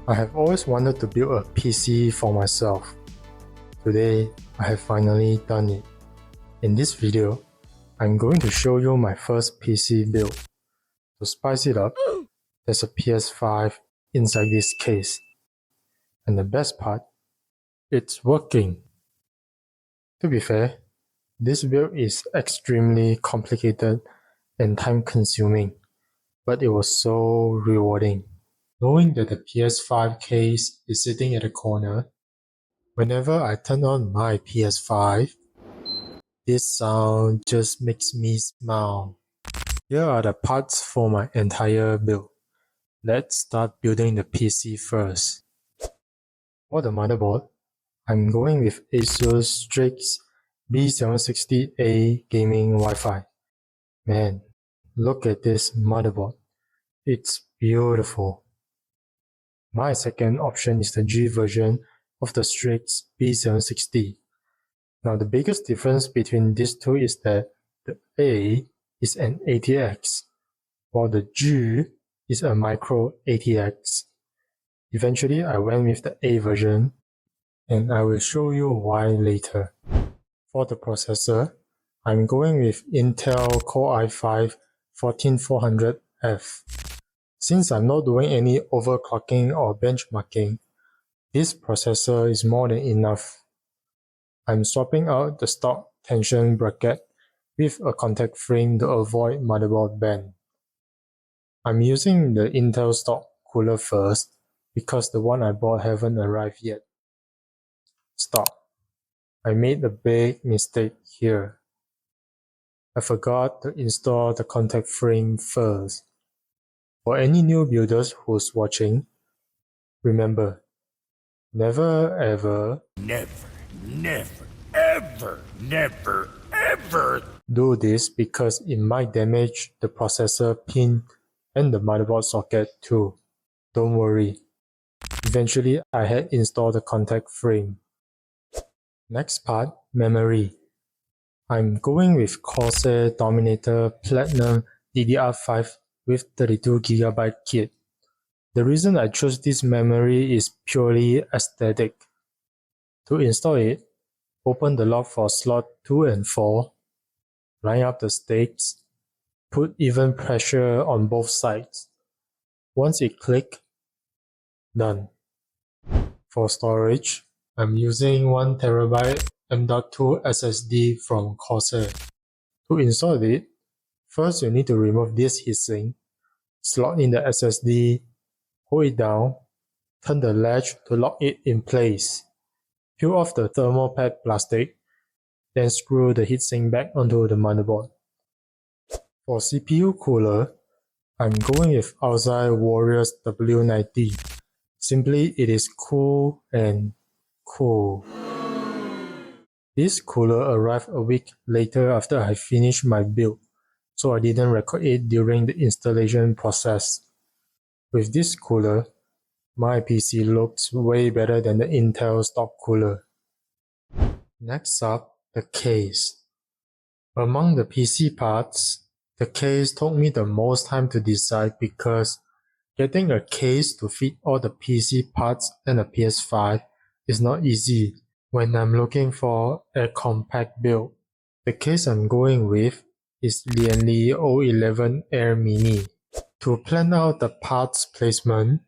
I have always wanted to build a PC for myself. Today, I have finally done it. In this video, I'm going to show you my first PC build. To spice it up, there's a PS5 inside this case. And the best part, it's working. To be fair, this build is extremely complicated and time-consuming, but it was so rewarding. Knowing that the PS5 case is sitting at the corner, whenever I turn on my PS5, this sound just makes me smile. Here are the parts for my entire build. Let's start building the PC first. For the motherboard, I'm going with Asus Strix B760A gaming Wi-Fi. Man, look at this motherboard. It's beautiful. My second option is the G version of the Strix B760. Now the biggest difference between these two is that the A is an ATX, while the G is a micro ATX. Eventually I went with the A version, and I will show you why later. For the processor, I'm going with Intel Core i5-14400F. Since I'm not doing any overclocking or benchmarking, this processor is more than enough. I'm swapping out the stock tension bracket with a contact frame to avoid motherboard bend. I'm using the Intel stock cooler first because the one I bought haven't arrived yet. Stop. I made a big mistake here. I forgot to install the contact frame first. For any new builders who's watching, remember, never ever do this because it might damage the processor pin and the motherboard socket too. Don't worry. Eventually, I had installed the contact frame. Next part, memory. I'm going with Corsair Dominator Platinum DDR5 with 32GB kit. The reason I chose this memory is purely aesthetic. To install it, open the lock for slot 2 and 4, line up the stakes, put even pressure on both sides. Once it clicks, done. For storage, I'm using 1TB M.2 SSD from Corsair. To install it, first you need to remove this heatsink, slot in the SSD, hold it down, turn the latch to lock it in place. Peel off the thermal pad plastic, then screw the heatsink back onto the motherboard. For CPU cooler, I'm going with Alseye Warriors W90. Simply, it is cool and cool. This cooler arrived a week later after I finished my build, so I didn't record it during the installation process. With this cooler, my PC looks way better than the Intel stock cooler. Next up, the case. Among the PC parts, the case took me the most time to decide because getting a case to fit all the PC parts and a PS5 is not easy when I'm looking for a compact build. The case I'm going with is Lian O11 Air Mini. To plan out the parts placement,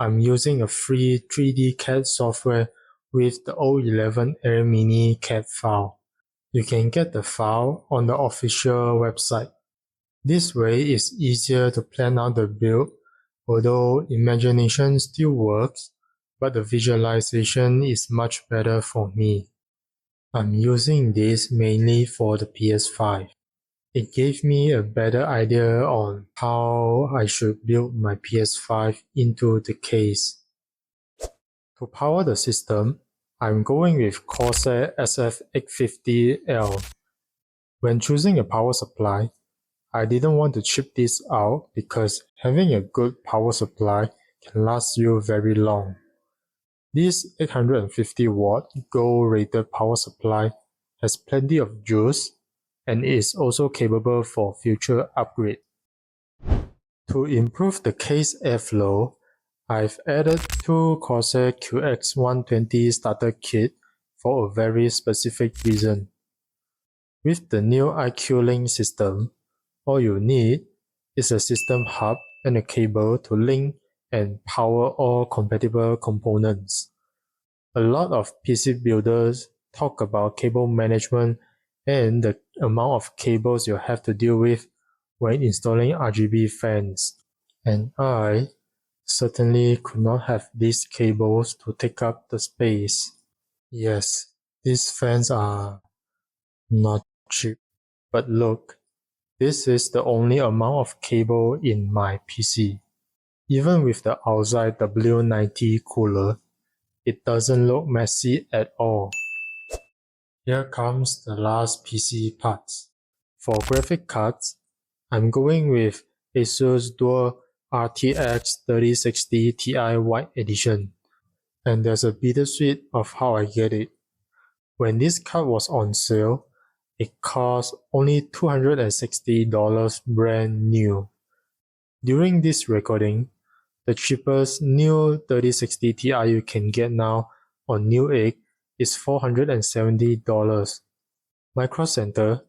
I'm using a free 3D CAD software with the O11 Air Mini CAD file. You can get the file on the official website. This way it's easier to plan out the build, although imagination still works, but the visualization is much better for me. I'm using this mainly for the PS5. It gave me a better idea on how I should build my PS5 into the case. To power the system, I'm going with Corsair SF850L. When choosing a power supply, I didn't want to cheap this out because having a good power supply can last you very long. This 850W gold rated power supply has plenty of juice and is also capable for future upgrade. To improve the case airflow, I've added two Corsair QX120 starter kit for a very specific reason. With the new iCUE link system, all you need is a system hub and a cable to link and power all compatible components. A lot of PC builders talk about cable management and the amount of cables you have to deal with when installing RGB fans, and I certainly could not have these cables to take up the space. Yes, these fans are not cheap, but look, this is the only amount of cable in my PC. Even with the Alseye W90 cooler, it doesn't look messy at all. Here comes the last PC parts. For graphic cards, I'm going with Asus Dual RTX 3060 Ti White Edition, and there's a bittersweet of how I get it. When this card was on sale, it cost only $260 brand new. During this recording, the cheapest new 3060 Ti you can get now on Newegg is $470. Micro Center,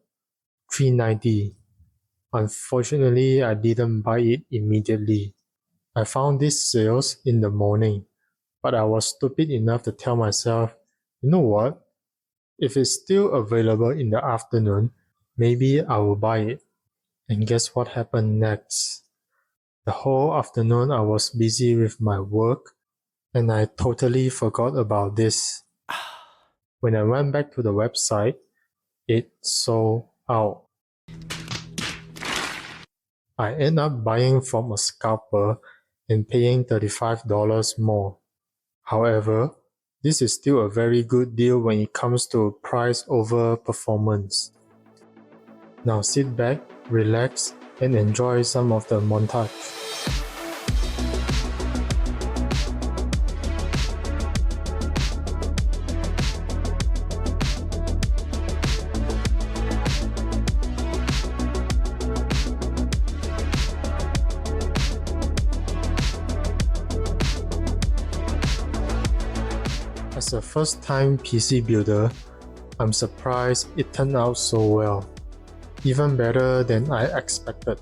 $390. Unfortunately, I didn't buy it immediately. I found these sales in the morning, but I was stupid enough to tell myself, you know what? If it's still available in the afternoon, maybe I will buy it. And guess what happened next? The whole afternoon I was busy with my work, and I totally forgot about this. When I went back to the website, it sold out. I ended up buying from a scalper and paying $35 more. However, this is still a very good deal when it comes to price over performance. Now sit back, relax, and enjoy some of the montage. As a first-time PC builder, I'm surprised it turned out so well, even better than I expected.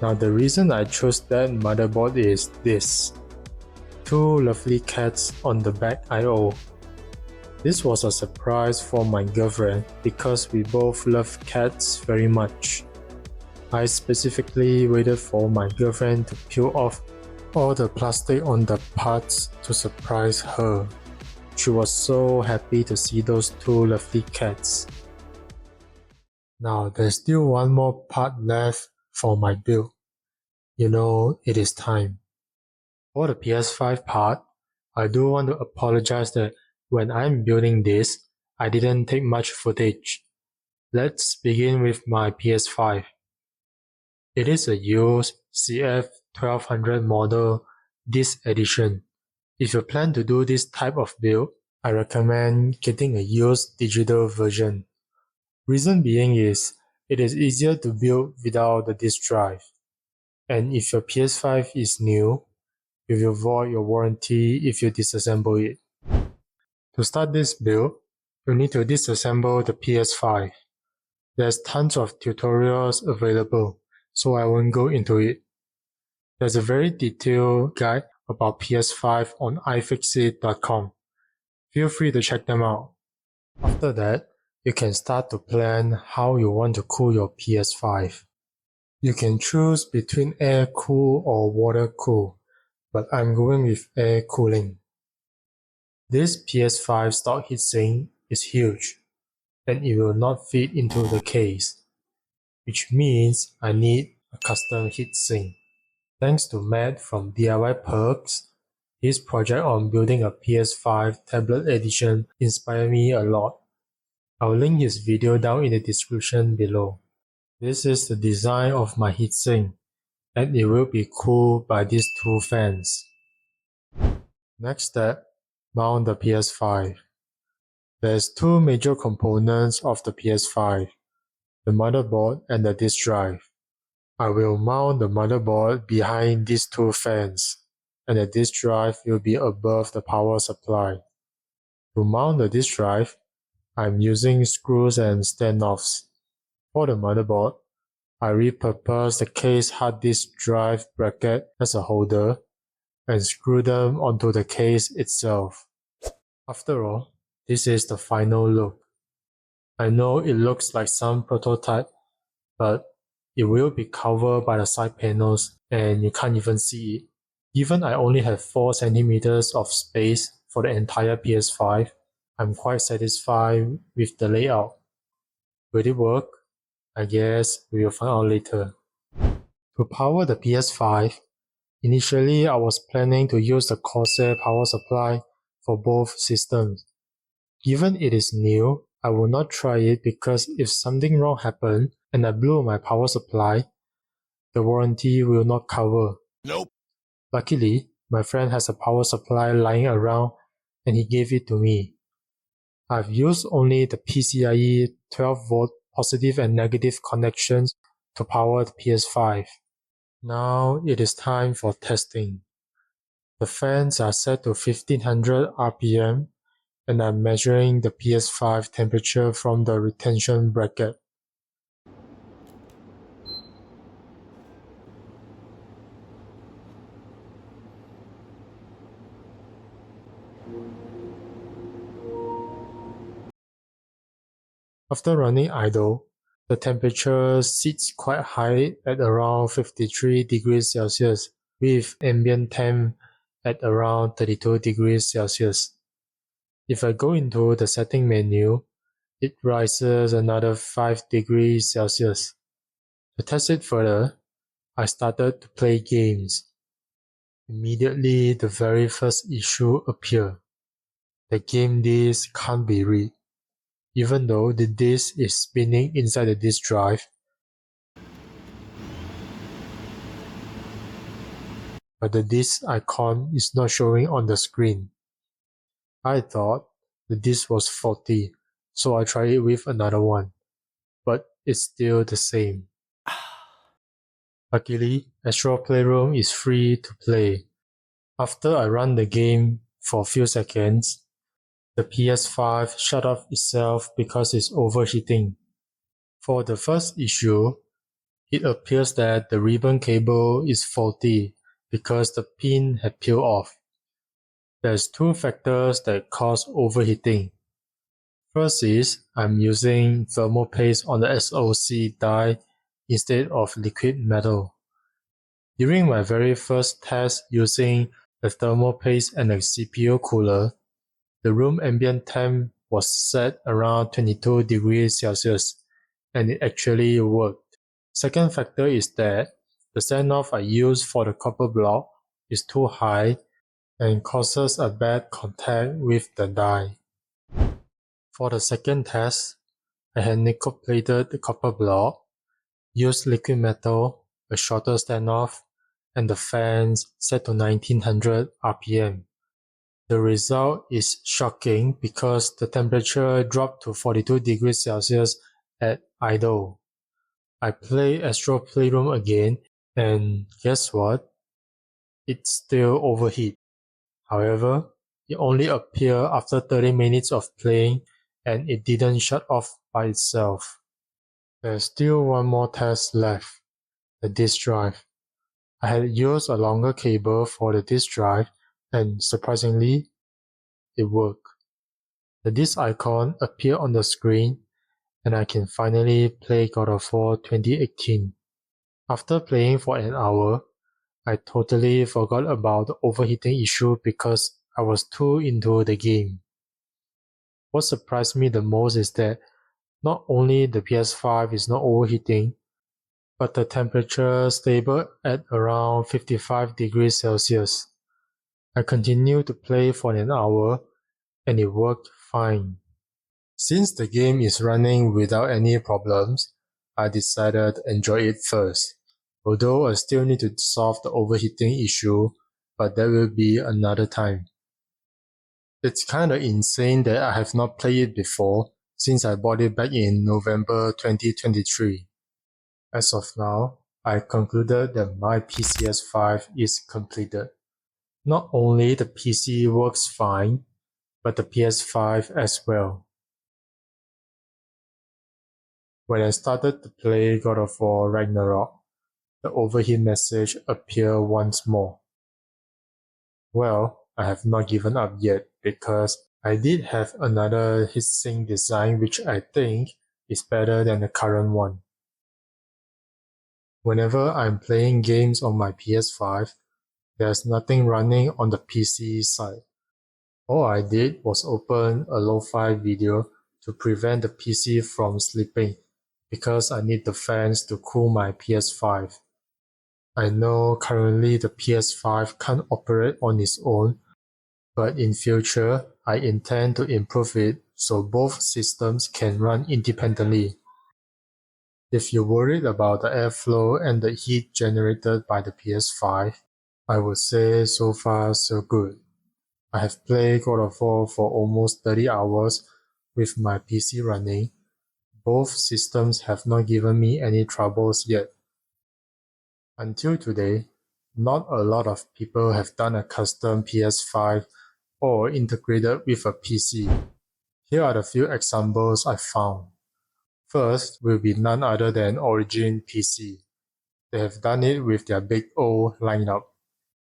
Now the reason I chose that motherboard is this: two lovely cats on the back I/O. This was a surprise for my girlfriend because we both love cats very much. I specifically waited for my girlfriend to peel off all the plastic on the parts to surprise her. She was so happy to see those two lovely cats. Now there's still one more part left for my build. You know, it is time. For the PS5 part, I do want to apologize that when I'm building this, I didn't take much footage. Let's begin with my PS5. It is a used CF1200 model disc edition. If you plan to do this type of build, I recommend getting a used digital version. Reason being is, it is easier to build without the disk drive. And if your PS5 is new, you will void your warranty if you disassemble it. To start this build, you need to disassemble the PS5. There's tons of tutorials available, so I won't go into it. There's a very detailed guide about PS5 on ifixit.com. Feel free to check them out. After that, you can start to plan how you want to cool your PS5. You can choose between air cool or water cool, but I'm going with air cooling. This PS5 stock heatsink is huge, and it will not fit into the case, which means I need a custom heatsink. Thanks to Matt from DIY Perks, his project on building a PS5 tablet edition inspired me a lot. I'll link his video down in the description below. This is the design of my heatsink, and it will be cooled by these two fans. Next step, mount the PS5. There's two major components of the PS5, the motherboard and the disk drive. I will mount the motherboard behind these two fans, and the disk drive will be above the power supply. To mount the disk drive, I'm using screws and standoffs. For the motherboard, I repurposed the case hard disk drive bracket as a holder and screw them onto the case itself. After all, this is the final look. I know it looks like some prototype, but it will be covered by the side panels and you can't even see it. Given I only have 4 cm of space for the entire PS5, I'm quite satisfied with the layout. Will it work? I guess we will find out later. To power the PS5, initially I was planning to use the Corsair power supply for both systems. Given it is new, I will not try it because if something wrong happened and I blew my power supply, the warranty will not cover. Nope. Luckily, my friend has a power supply lying around and he gave it to me. I've used only the PCIe 12V positive and negative connections to power the PS5. Now it is time for testing. The fans are set to 1500 RPM and I'm measuring the PS5 temperature from the retention bracket. After running idle, the temperature sits quite high at around 53 degrees Celsius with ambient temp at around 32 degrees Celsius. If I go into the setting menu, it rises another 5 degrees Celsius. To test it further, I started to play games. Immediately, the very first issue appeared. The game disk can't be read. Even though the disk is spinning inside the disk drive, but the disk icon is not showing on the screen. I thought the disk was faulty, so I tried it with another one, but it's still the same. Luckily, Astro Playroom is free to play. After I run the game for a few seconds, the PS5 shut off itself because it's overheating. For the first issue, it appears that the ribbon cable is faulty because the pin had peeled off. There's 2 factors that cause overheating. First is I'm using thermal paste on the SoC die instead of liquid metal. During my very first test using the thermal paste and a CPU cooler, the room ambient temp was set around 22 degrees Celsius and it actually worked. Second factor is that the standoff I use for the copper block is too high and causes a bad contact with the die. For the second test, I had nickel plated the copper block, used liquid metal, a shorter standoff, and the fans set to 1900 RPM. The result is shocking because the temperature dropped to 42 degrees Celsius at idle. I play Astro Playroom again and guess what? It still overheat. However, it only appeared after 30 minutes of playing and it didn't shut off by itself. There's still one more test left, the disk drive. I had used a longer cable for the disk drive and surprisingly, it worked. The disk icon appeared on the screen and I can finally play God of War 2018. After playing for an hour, I totally forgot about the overheating issue because I was too into the game. What surprised me the most is that not only the PS5 is not overheating, but the temperature stable at around 55 degrees Celsius. I continued to play for an hour and it worked fine. Since the game is running without any problems, I decided to enjoy it first. Although I still need to solve the overheating issue, but that will be another time. It's kinda insane that I have not played it before since I bought it back in November 2023. As of now, I concluded that my PCS5 is completed. Not only the PC works fine, but the PS5 as well. When I started to play God of War Ragnarok, the overheat message appeared once more. Well, I have not given up yet because I did have another heatsink design which I think is better than the current one. Whenever I'm playing games on my PS5, there's nothing running on the PC side. All I did was open a lo-fi video to prevent the PC from sleeping because I need the fans to cool my PS5. I know currently the PS5 can't operate on its own, but in future I intend to improve it so both systems can run independently. If you're worried about the airflow and the heat generated by the PS5, I would say so far so good. I have played God of War for almost 30 hours with my PC running. Both systems have not given me any troubles yet. Until today, not a lot of people have done a custom PS5 or integrated with a PC. Here are the few examples I found. First will be none other than Origin PC. They have done it with their Big O lineup.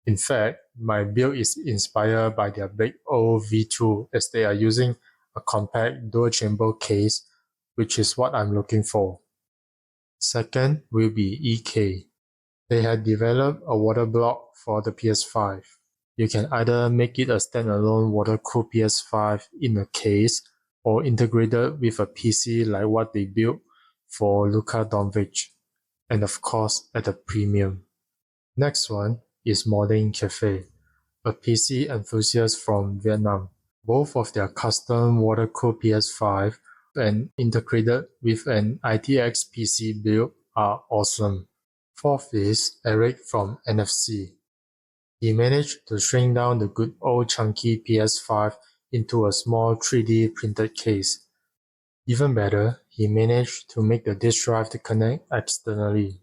In fact, my build is inspired by their Big O V2 as they are using a compact dual-chamber case, which is what I'm looking for. Second will be EK. They had developed a water block for the PS5. You can either make it a standalone water-cooled PS5 in a case or integrated with a PC like what they built for Luka Doncic, and of course at a premium. Next one is Modding Cafe, a PC enthusiast from Vietnam. Both of their custom water-cooled PS5 and integrated with an ITX PC build are awesome. Fourth is Eric from NFC. He managed to shrink down the good old chunky PS5 into a small 3D printed case. Even better, he managed to make the disk drive to connect externally.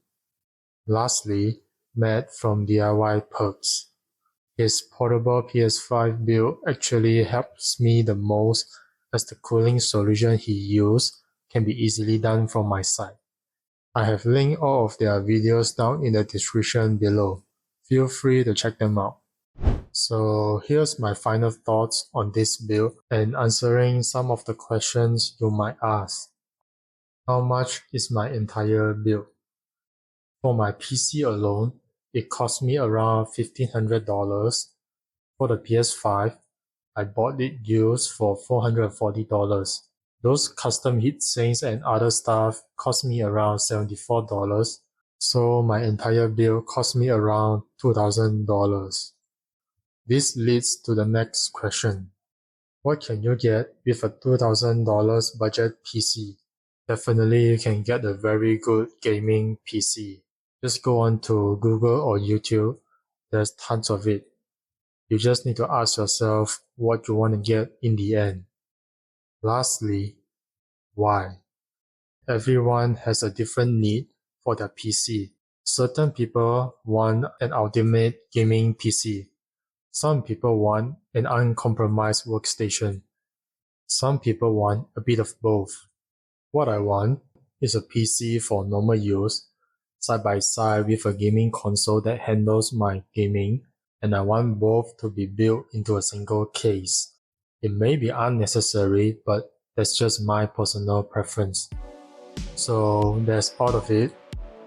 Lastly, Matt from DIY Perks. His portable PS5 build actually helps me the most as the cooling solution he used can be easily done from my side. I have linked all of their videos down in the description below. Feel free to check them out. So here's my final thoughts on this build and answering some of the questions you might ask. How much is my entire build? For my PC alone, it cost me around $1,500. For the PS5, I bought it used for $440. Those custom heatsinks and other stuff cost me around $74. So my entire build cost me around $2,000. This leads to the next question. What can you get with a $2,000 budget PC? Definitely you can get a very good gaming PC. Just go on to Google or YouTube. There's tons of it. You just need to ask yourself what you want to get in the end. Lastly, why? Everyone has a different need for their PC. Certain people want an ultimate gaming PC. Some people want an uncompromised workstation. Some people want a bit of both. What I want is a PC for normal use, side by side with a gaming console that handles my gaming, and I want both to be built into a single case. It may be unnecessary, but that's just my personal preference. So that's all of it.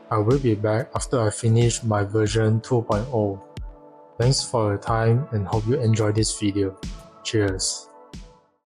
I will be back after I finish my version 2.0. Thanks for your time and hope you enjoyed this video. Cheers.